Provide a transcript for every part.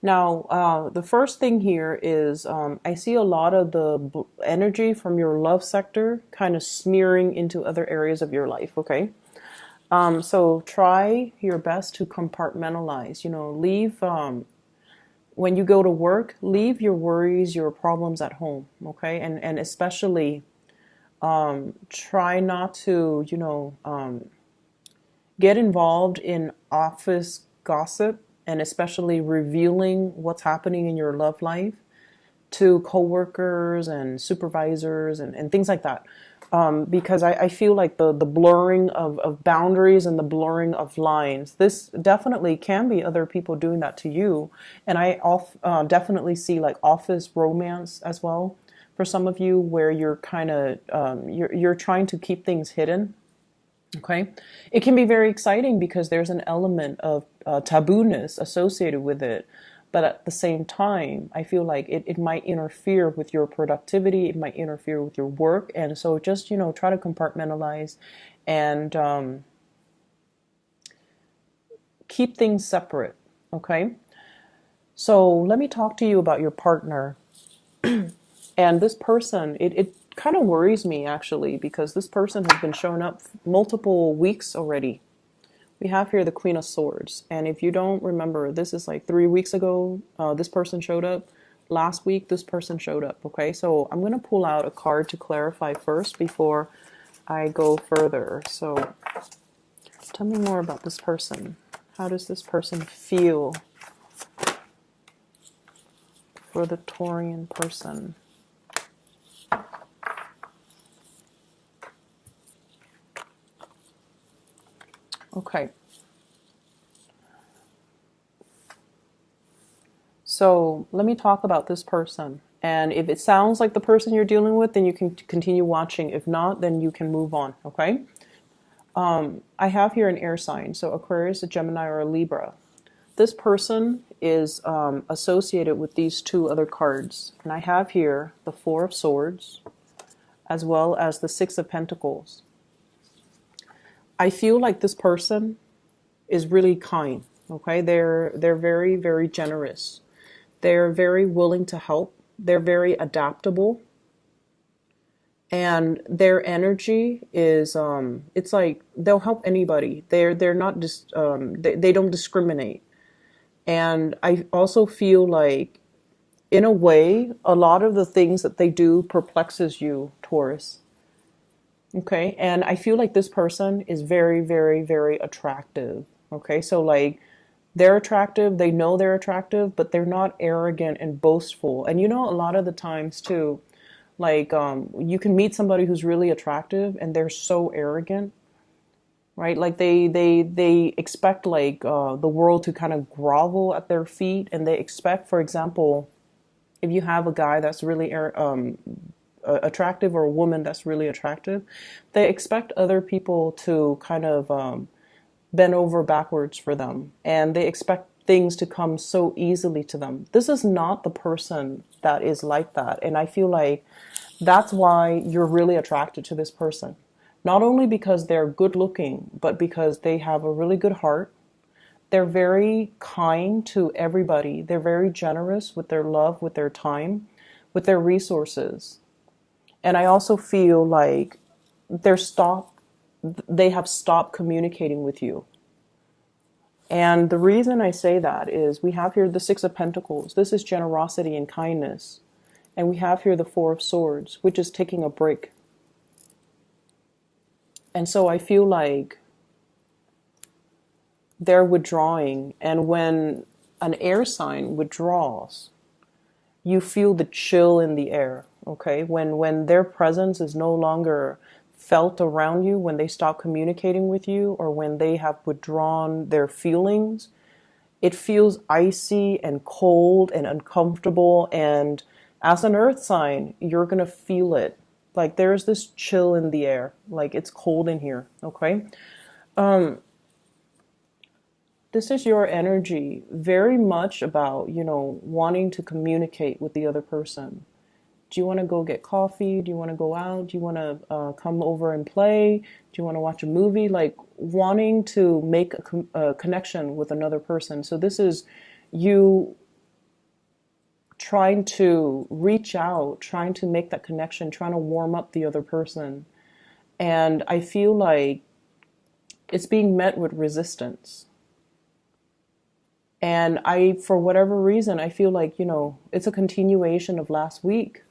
Now, the first thing here is I see a lot of the energy from your love sector kind of smearing into other areas of your life, okay? So try your best to compartmentalize, leave, when you go to work, leave your worries, your problems at home, okay? And especially try not to, get involved in office gossip and especially revealing what's happening in your love life to coworkers and supervisors and things like that. Because I feel like the blurring of boundaries and the blurring of lines, this definitely can be other people doing that to you. And definitely see like office romance as well for some of you where you're kind of, you're trying to keep things hidden. Okay. It can be very exciting because there's an element of tabooness associated with it. But at the same time, I feel like it might interfere with your productivity. It might interfere with your work. And so just, try to compartmentalize and keep things separate. Okay. So let me talk to you about your partner. And this person, it kind of worries me actually, because this person has been showing up multiple weeks already. We have here the Queen of Swords. And if you don't remember, this is like 3 weeks ago, this person showed up. Last week, this person showed up, okay? So I'm going to pull out a card to clarify first before I go further. So tell me more about this person. How does this person feel for the Taurian person? Okay. So let me talk about this person. And if it sounds like the person you're dealing with, then you can continue watching. If not, then you can move on, okay? I have here an air sign, so Aquarius, a Gemini, or a Libra. This person is associated with these two other cards. And I have here the Four of Swords, as well as the Six of Pentacles. I feel like this person is really kind, okay? They're very, very generous. They're very willing to help. They're very adaptable. And their energy is it's like they'll help anybody. They're not just they don't discriminate. And I also feel like in a way a lot of the things that they do perplexes you, Taurus. Okay? And I feel like this person is very, very, very attractive. Okay? So like they're attractive, they know they're attractive, but they're not arrogant and boastful. And a lot of the times too, like you can meet somebody who's really attractive and they're so arrogant, right? Like they expect like the world to kind of grovel at their feet, and they expect, for example, if you have a guy that's really attractive, or a woman that's really attractive, they expect other people to kind of bend over backwards for them, and they expect things to come so easily to them. This is not the person that is like that, and I feel like that's why you're really attracted to this person. Not only because they're good looking, but because they have a really good heart. They're very kind to everybody. They're very generous with their love, with their time, with their resources. And I also feel like they have stopped communicating with you. And the reason I say that is we have here the Six of Pentacles. This is generosity and kindness. And we have here the Four of Swords, which is taking a break. And so I feel like they're withdrawing. And when an air sign withdraws, you feel the chill in the air, okay? When their presence is no longer felt around you, when they stop communicating with you, or when they have withdrawn their feelings, it feels icy and cold and uncomfortable. And as an earth sign, you're going to feel it. Like there's this chill in the air, like it's cold in here, okay? This is your energy, very much about, wanting to communicate with the other person. Do you want to go get coffee? Do you want to go out? Do you want to come over and play? Do you want to watch a movie? Like wanting to make a connection with another person. So this is you trying to reach out, trying to make that connection, trying to warm up the other person. And I feel like it's being met with resistance. And for whatever reason, I feel like, it's a continuation of last week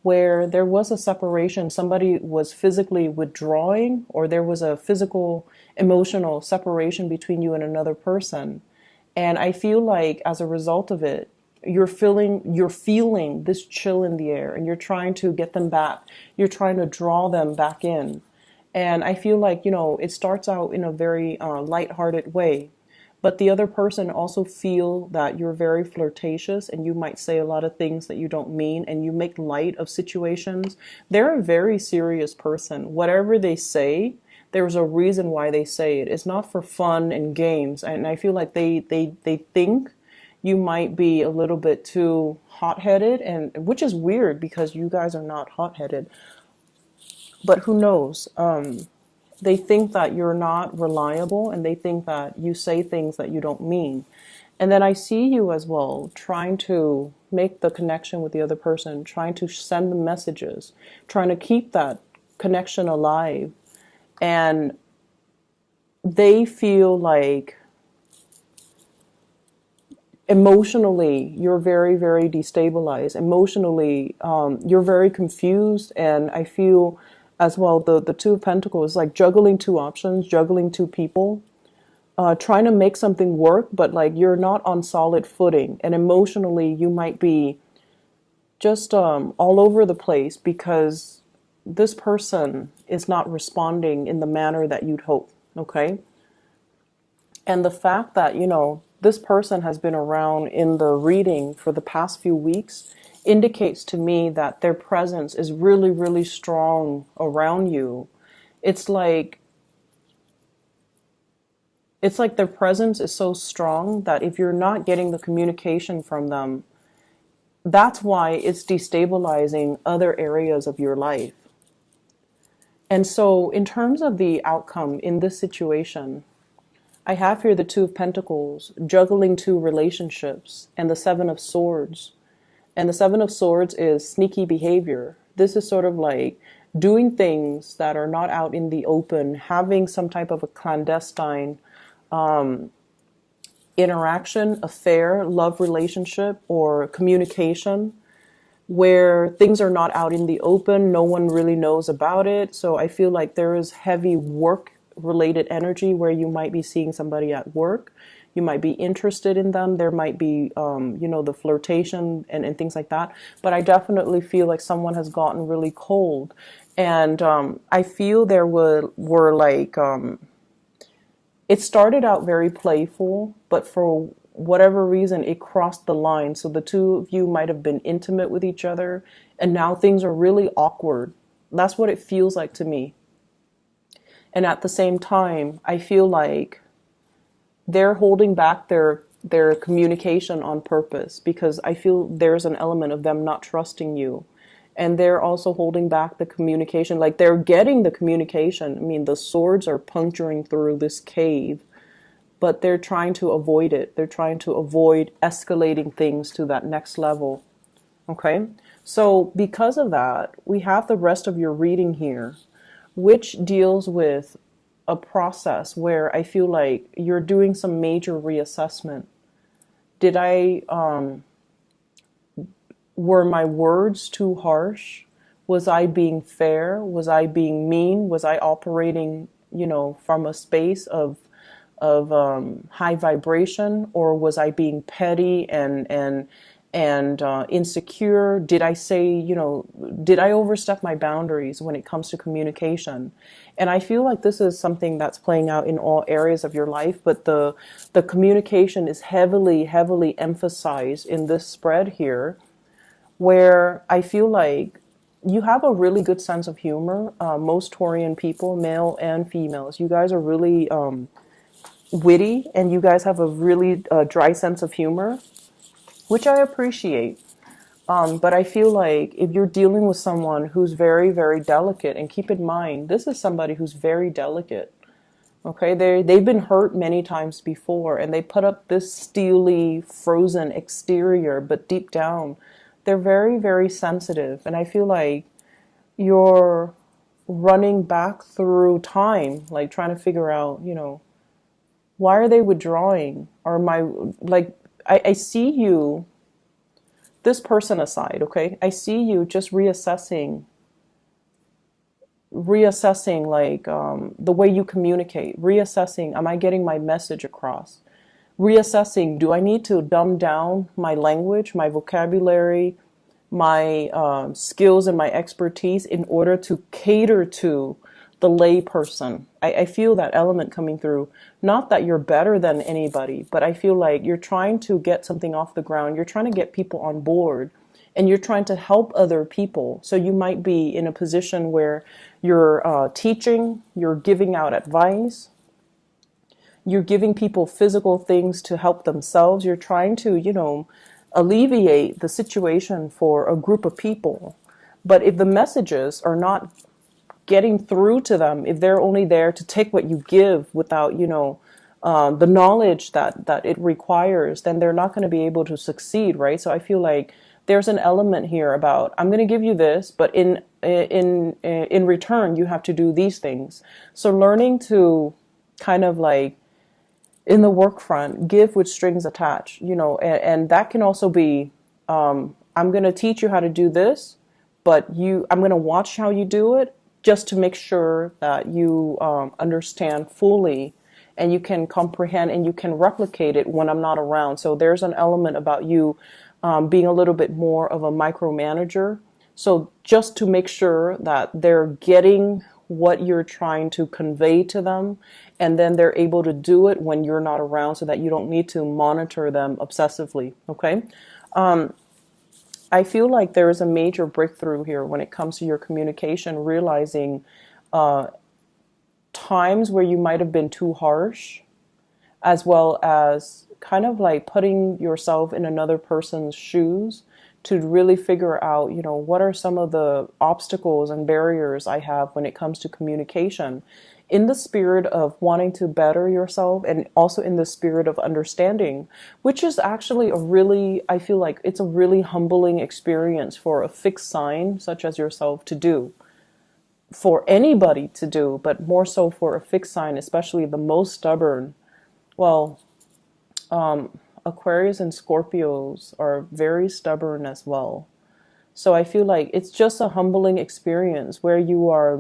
where there was a separation. Somebody was physically withdrawing, or there was a physical, emotional separation between you and another person. And I feel like as a result of it, you're feeling this chill in the air, and you're trying to get them back. You're trying to draw them back in. And I feel like, it starts out in a very lighthearted way. But the other person also feel that you're very flirtatious, and you might say a lot of things that you don't mean, and you make light of situations. They're a very serious person. Whatever they say, there's a reason why they say it. It's not for fun and games. And I feel like they think you might be a little bit too hot-headed, and which is weird because you guys are not hot-headed. But who knows? They think that you're not reliable, and they think that you say things that you don't mean. And then I see you as well trying to make the connection with the other person, trying to send the messages, trying to keep that connection alive. And they feel like emotionally you're very, very destabilized. Emotionally, you're very confused. And I feel as well, the Two of Pentacles, like juggling two options, juggling two people, trying to make something work, but like you're not on solid footing. And emotionally, you might be just all over the place because this person is not responding in the manner that you'd hope. Okay. And the fact that, this person has been around in the reading for the past few weeks indicates to me that their presence is really, really strong around you. It's like their presence is so strong that if you're not getting the communication from them, that's why it's destabilizing other areas of your life. And so in terms of the outcome in this situation, I have here the Two of Pentacles, juggling two relationships, and the Seven of Swords. And the Seven of Swords is sneaky behavior. This is sort of like doing things that are not out in the open, having some type of a clandestine interaction, affair, love relationship, or communication where things are not out in the open. No one really knows about it. So I feel like there is heavy work related energy where you might be seeing somebody at work. You might be interested in them. There might be, the flirtation and things like that. But I definitely feel like someone has gotten really cold. And I feel there were like, it started out very playful, but for whatever reason, it crossed the line. So the two of you might have been intimate with each other, and now things are really awkward. That's what it feels like to me. And at the same time, I feel like they're holding back their communication on purpose, because I feel there's an element of them not trusting you. And they're also holding back the communication. Like they're getting the communication. I mean, the swords are puncturing through this cave, but they're trying to avoid it. They're trying to avoid escalating things to that next level. Okay? So because of that, we have the rest of your reading here, which deals with a process where I feel like you're doing some major reassessment. Were my words too harsh? Was I being fair? Was I being mean? Was I operating, from a space of high vibration, or was I being petty and insecure? Did I say, did I overstep my boundaries when it comes to communication? And I feel like this is something that's playing out in all areas of your life, but the communication is heavily, heavily emphasized in this spread here, where I feel like you have a really good sense of humor. Most Taurian people, male and females, you guys are really witty, and you guys have a really dry sense of humor, which I appreciate. But I feel like if you're dealing with someone who's very, very delicate, and keep in mind, this is somebody who's very delicate. Okay, they've been hurt many times before, and they put up this steely, frozen exterior, but deep down, they're very, very sensitive. And I feel like you're running back through time, like trying to figure out, why are they withdrawing? Or I see you, this person aside, okay? I see you just reassessing like the way you communicate, reassessing, am I getting my message across? Reassessing, do I need to dumb down my language, my vocabulary, my skills and my expertise in order to cater to the lay person? I feel that element coming through. Not that you're better than anybody, but I feel like you're trying to get something off the ground. You're trying to get people on board and you're trying to help other people. So you might be in a position where you're teaching, you're giving out advice, you're giving people physical things to help themselves. You're trying to, alleviate the situation for a group of people. But if the messages are not getting through to them, if they're only there to take what you give without, the knowledge that it requires, then they're not going to be able to succeed, right? So I feel like there's an element here about I'm going to give you this, but in return you have to do these things. So learning to kind of like in the work front, give with strings attached, and that can also be, I'm going to teach you how to do this, but I'm going to watch how you do it just to make sure that you understand fully and you can comprehend and you can replicate it when I'm not around. So there's an element about you being a little bit more of a micromanager. So just to make sure that they're getting what you're trying to convey to them, and then they're able to do it when you're not around so that you don't need to monitor them obsessively, okay? I feel like there is a major breakthrough here when it comes to your communication, realizing times where you might have been too harsh, as well as kind of like putting yourself in another person's shoes to really figure out, what are some of the obstacles and barriers I have when it comes to communication, in the spirit of wanting to better yourself and also in the spirit of understanding, which is actually I feel like it's a really humbling experience for a fixed sign such as yourself to do, for anybody to do, but more so for a fixed sign, especially the most stubborn. Well, Aquarius and Scorpios are very stubborn as well. So I feel like it's just a humbling experience where you are,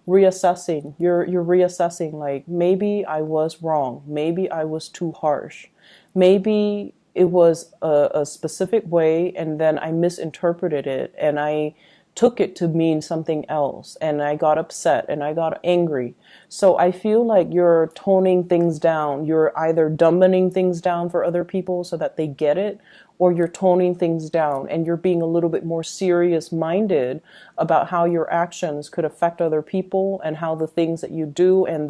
reassessing. You're reassessing, like, maybe I was wrong. Maybe I was too harsh. Maybe it was a specific way and then I misinterpreted it and I took it to mean something else and I got upset and I got angry. So I feel like you're toning things down. You're either dumbing things down for other people so that they get it, or you're toning things down and you're being a little bit more serious minded about how your actions could affect other people and how the things that you do and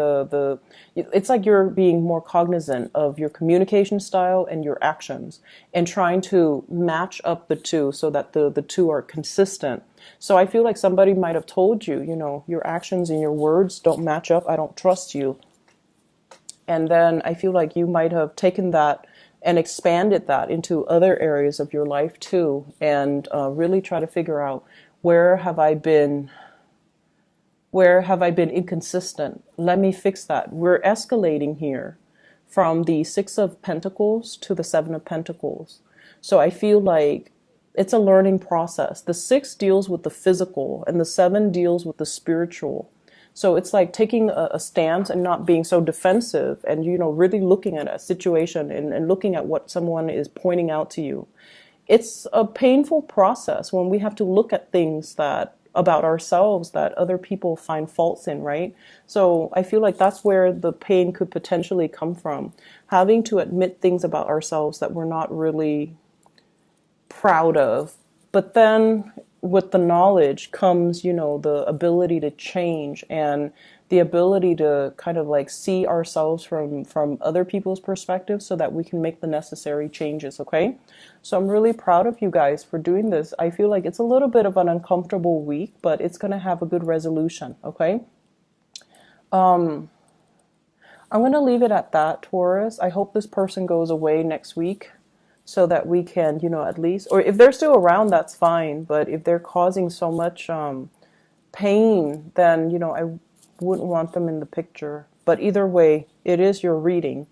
it's like you're being more cognizant of your communication style and your actions and trying to match up the two so that the two are consistent. So I feel like somebody might have told you, your actions and your words don't match up. I don't trust you. And then I feel like you might have taken that and expanded that into other areas of your life too, and really try to figure out where have I been inconsistent? Let me fix that. We're escalating here from the Six of Pentacles to the Seven of Pentacles. So I feel like it's a learning process. The six deals with the physical and the seven deals with the spiritual. So it's like taking a stance and not being so defensive and, really looking at a situation and looking at what someone is pointing out to you. It's a painful process when we have to look at things that about ourselves that other people find faults in, right? So I feel like that's where the pain could potentially come from. Having to admit things about ourselves that we're not really proud of. But then with the knowledge comes, the ability to change and the ability to kind of like see ourselves from other people's perspectives so that we can make the necessary changes, okay? So I'm really proud of you guys for doing this. I feel like it's a little bit of an uncomfortable week, but it's going to have a good resolution, okay? I'm going to leave it at that, Taurus. I hope this person goes away next week so that we can, at least, or if they're still around, that's fine. But if they're causing so much pain, then, I wouldn't want them in the picture. But either way, it is your reading.